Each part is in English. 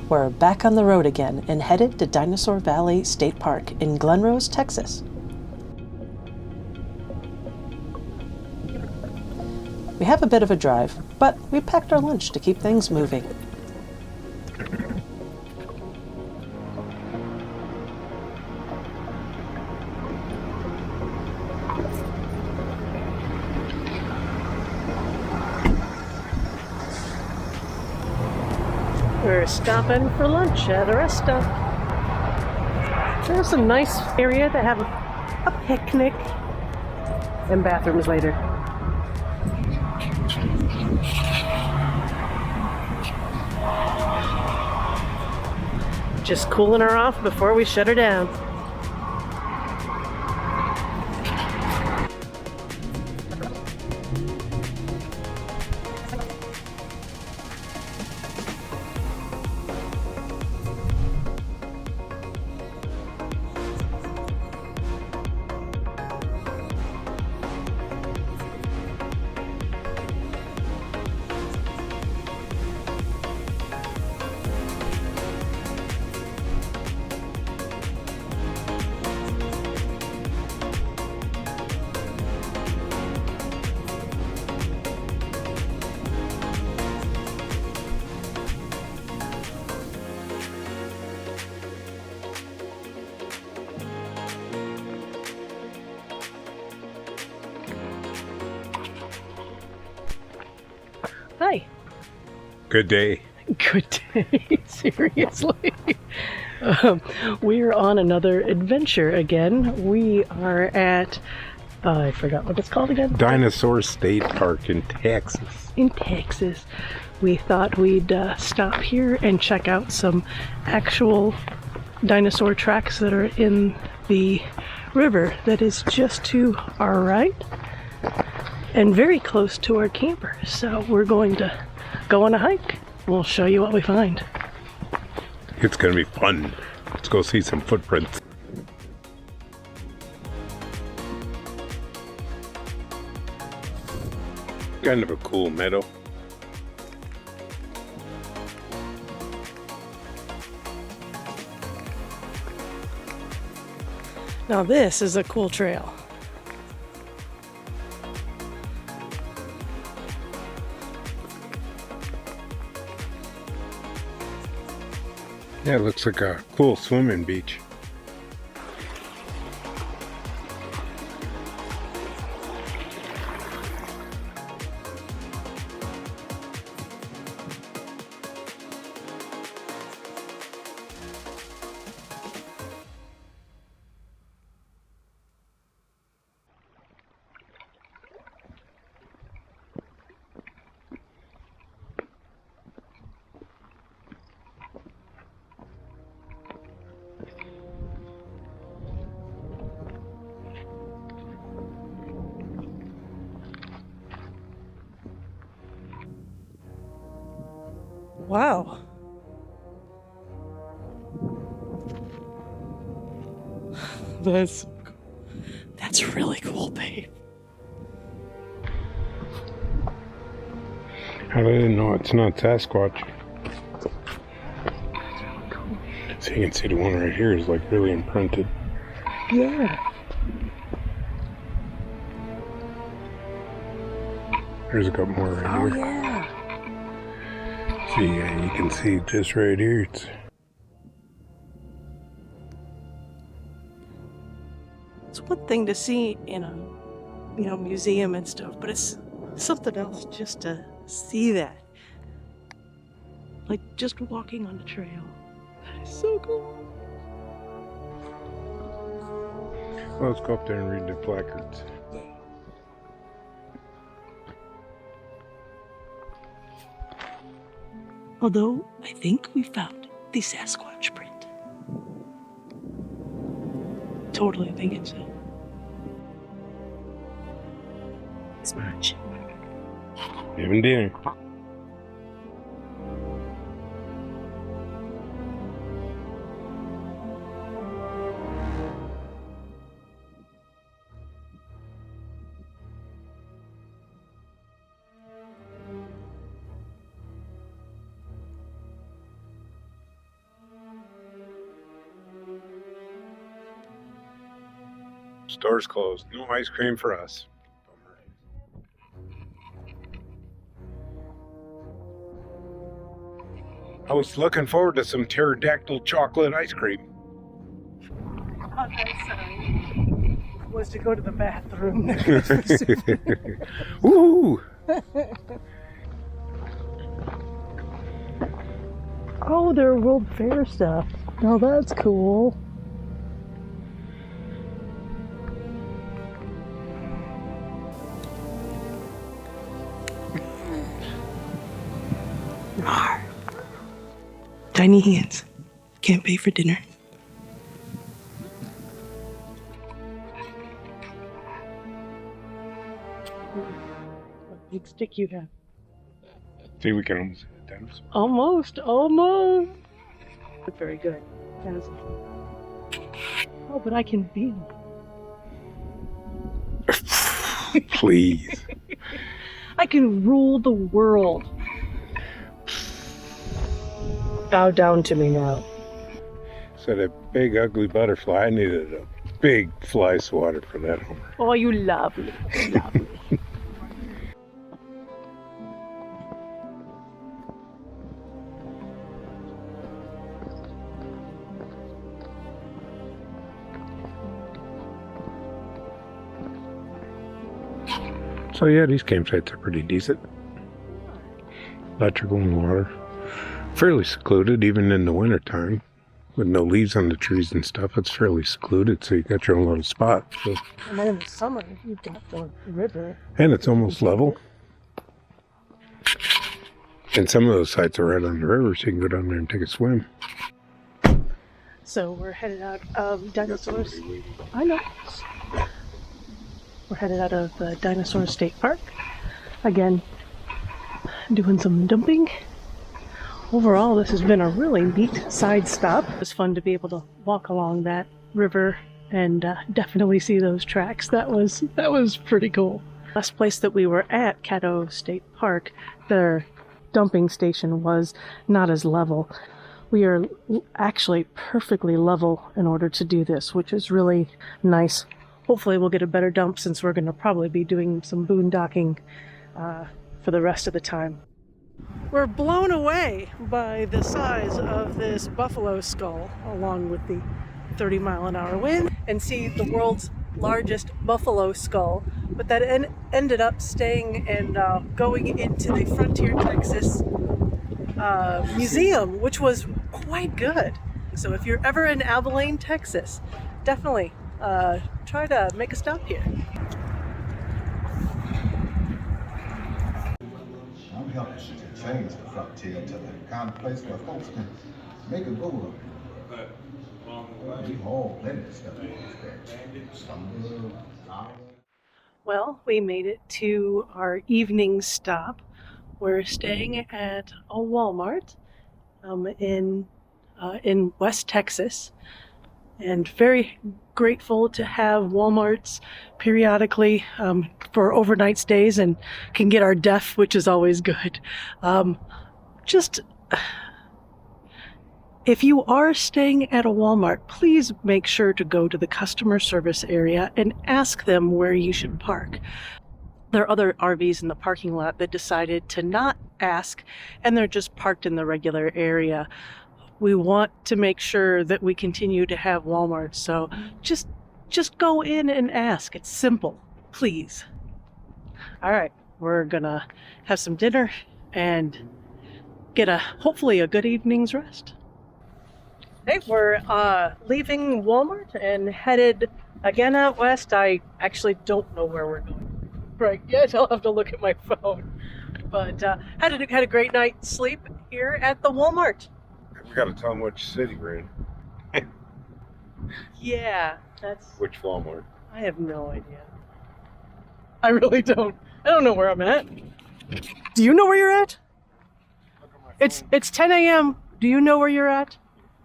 We're back on the road again and headed to Dinosaur Valley State Park in Glen Rose, Texas. We have a bit of a drive, but we packed our lunch to keep things moving. We're stopping for lunch at a rest stop. There's a nice area to have a picnic and bathrooms later. Just cooling her off before we shut her down. Hi. Good day. Good day. Seriously. We're on another adventure again. We are at, I forgot what it's called again. Dinosaur State Park in Texas. In Texas. We thought we'd stop here and check out some actual dinosaur tracks that are in the river that is just to our right and very close to our camper. So we're going to go on a hike. We'll show you what we find. It's going to be fun. Let's go see some footprints. Kind of a cool meadow. Now this is a cool trail. Yeah, it looks like a cool swimming beach. Wow. That's really cool, babe. How did I know it's not Sasquatch? So you can see the one right here is like really imprinted. Yeah. There's a couple more right Oh, here. yeah. See, yeah, you can see just right here. It's one thing to see in a, museum and stuff, but it's something else just to see that. Like just walking on the trail. That is so cool. Well, let's go up there and read the placards. Although, I think we found the Sasquatch print. Totally thinking so. It's much. Having dinner. Store's closed. No ice cream for us. I was looking forward to some pterodactyl chocolate ice cream. Okay, sorry. Was to go to the bathroom. Woo! Oh, they're World Fair stuff. Oh, that's cool. Tiny hands. Can't pay for dinner. What big stick you have? See, we can almost hit the dinosaur. Almost. Very good. Yes. Oh, but I can feel. Please. I can rule the world. Bow down to me now. Said a big ugly butterfly. I needed a big fly swatter for that, Homer. Oh, you lovely. Lovely. So yeah, these campsites are pretty decent. Electrical and water. Fairly secluded, even in the wintertime. With no leaves on the trees and stuff, it's fairly secluded, so you got your own little spot. So. And then in the summer, you've got the river. And it's almost level. And some of those sites are right on the river, so you can go down there and take a swim. So we're headed out of Dinosaurs. I know. We're headed out of the Dinosaur State Park. Again, doing some dumping. Overall, this has been a really neat side stop. It was fun to be able to walk along that river and definitely see those tracks. That was pretty cool. Last place that we were at, Caddo State Park, their dumping station was not as level. We are actually perfectly level in order to do this, which is really nice. Hopefully we'll get a better dump since we're going to probably be doing some boondocking for the rest of the time. We're blown away by the size of this buffalo skull, along with the 30-mile-an-hour wind, and see the world's largest buffalo skull. But that ended up staying and going into the Frontier, Texas museum, which was quite good. So if you're ever in Abilene, Texas, definitely try to make a stop here. I'm helping to change the Frontier to the kind of place where folks can make a go of it. We haul plenty of stuff. Well, we made it to our evening stop. We're staying at a Walmart in West Texas, and very grateful to have Walmarts periodically for overnight stays, and can get our def, which is always good. If you are staying at a Walmart, please make sure to go to the customer service area and ask them where you should park. There are other RVs in the parking lot that decided to not ask, and they're just parked in the regular area. We want to make sure that we continue to have Walmart, so just go in and ask. It's simple, please. All right, we're gonna have some dinner and get hopefully a good evening's rest. Hey, we're leaving Walmart and headed again out west. I actually don't know where we're going right yet. I'll have to look at my phone. But had a great night's sleep here at the Walmart. We gotta tell them which city we're in. Yeah, that's... Which Walmart? I have no idea. I really don't. I don't know where I'm at. Do you know where you're at? It's 10 a.m. Do you know where you're at?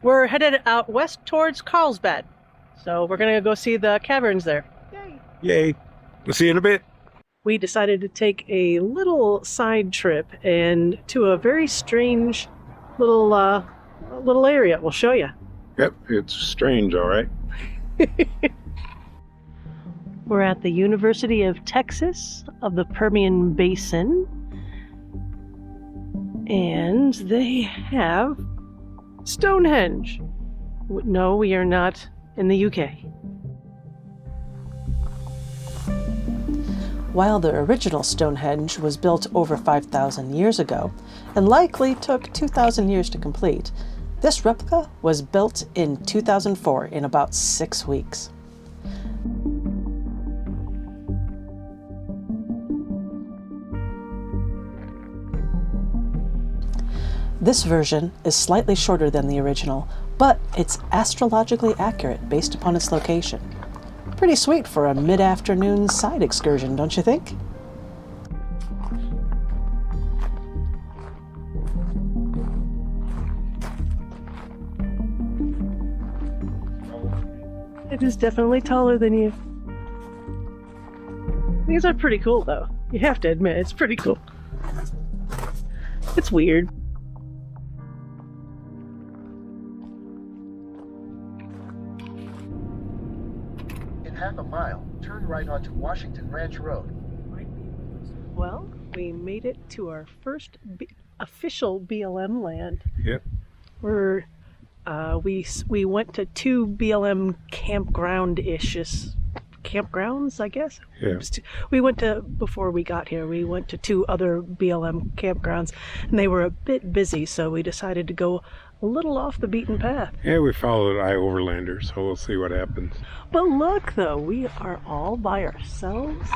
We're headed out west towards Carlsbad. So we're gonna go see the caverns there. Yay! Yay! We'll see you in a bit. We decided to take a little side trip and to a very strange little area. We'll show you. Yep, it's strange, all right. We're at the University of Texas of the Permian Basin, and they have Stonehenge. No, we are not in the UK. While the original Stonehenge was built over 5,000 years ago, and likely took 2,000 years to complete, this replica was built in 2004 in about 6 weeks. This version is slightly shorter than the original, but it's astrologically accurate based upon its location. Pretty sweet for a mid-afternoon side excursion, don't you think? It is definitely taller than you. These are pretty cool, though. You have to admit, it's pretty cool. It's weird. In half a mile, turn right onto Washington Ranch Road. Well, we made it to our first official BLM land. Yep. We went to 2 BLM campgrounds, I guess. Yeah. We went to, before we got here, we went to 2 other BLM campgrounds, and they were a bit busy, so we decided to go a little off the beaten path. Yeah, we followed Overlander, so we'll see what happens. But look, though, we are all by ourselves.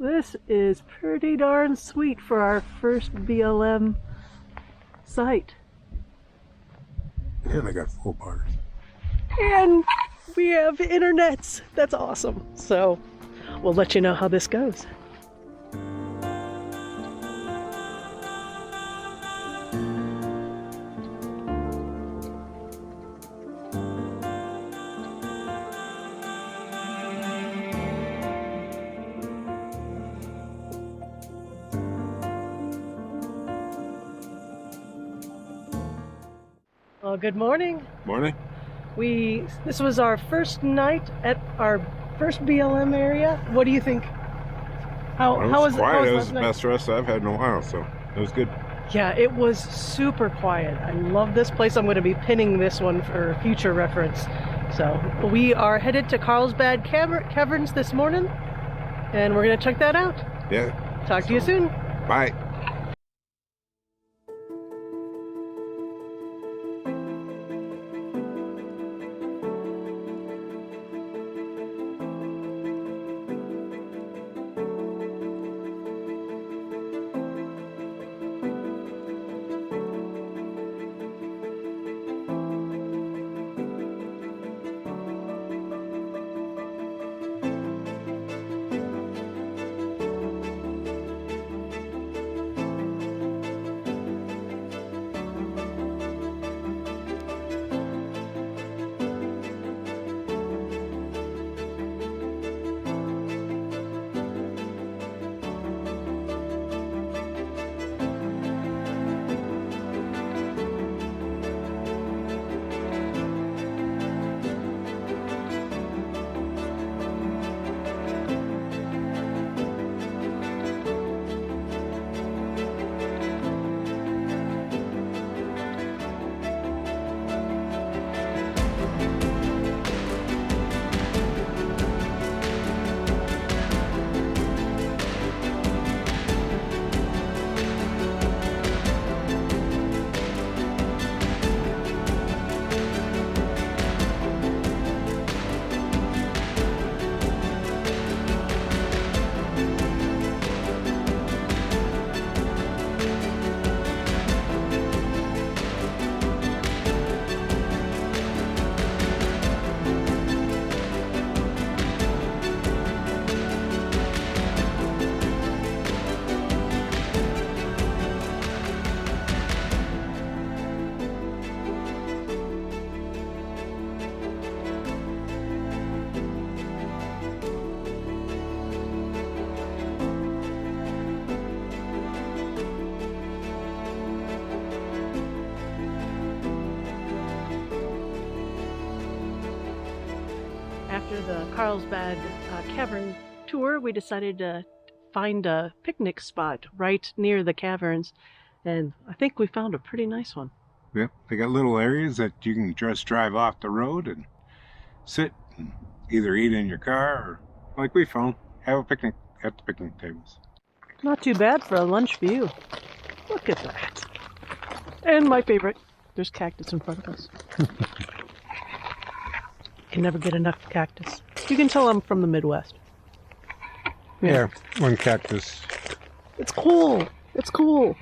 This is pretty darn sweet for our first BLM site. And I got full bars. And we have internets. That's awesome. So we'll let you know how this goes. Well, good morning. Morning. This was our first night at our first BLM area. What do you think? How was quiet. It was last the night? best rest I've had in a while, so it was good. Yeah, it was super quiet. I love this place. I'm going to be pinning this one for future reference. So we are headed to Carlsbad Caverns this morning, and we're going to check that out. Yeah. Talk to you soon. Bye. Carlsbad Cavern tour, we decided to find a picnic spot right near the caverns, and I think we found a pretty nice one. Yep, they got little areas that you can just drive off the road and sit and either eat in your car or, like we found, have a picnic at the picnic tables. Not too bad for a lunch view. Look at that. And my favorite, there's cactus in front of us. Can never get enough cactus. You can tell I'm from the Midwest. Yeah, one cactus. It's cool. It's cool.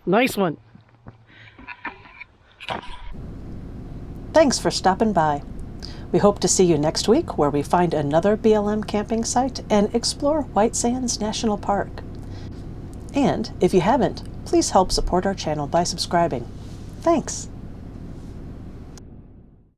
Nice one. Thanks for stopping by. We hope to see you next week where we find another BLM camping site and explore White Sands National Park. And if you haven't, please help support our channel by subscribing. Thanks.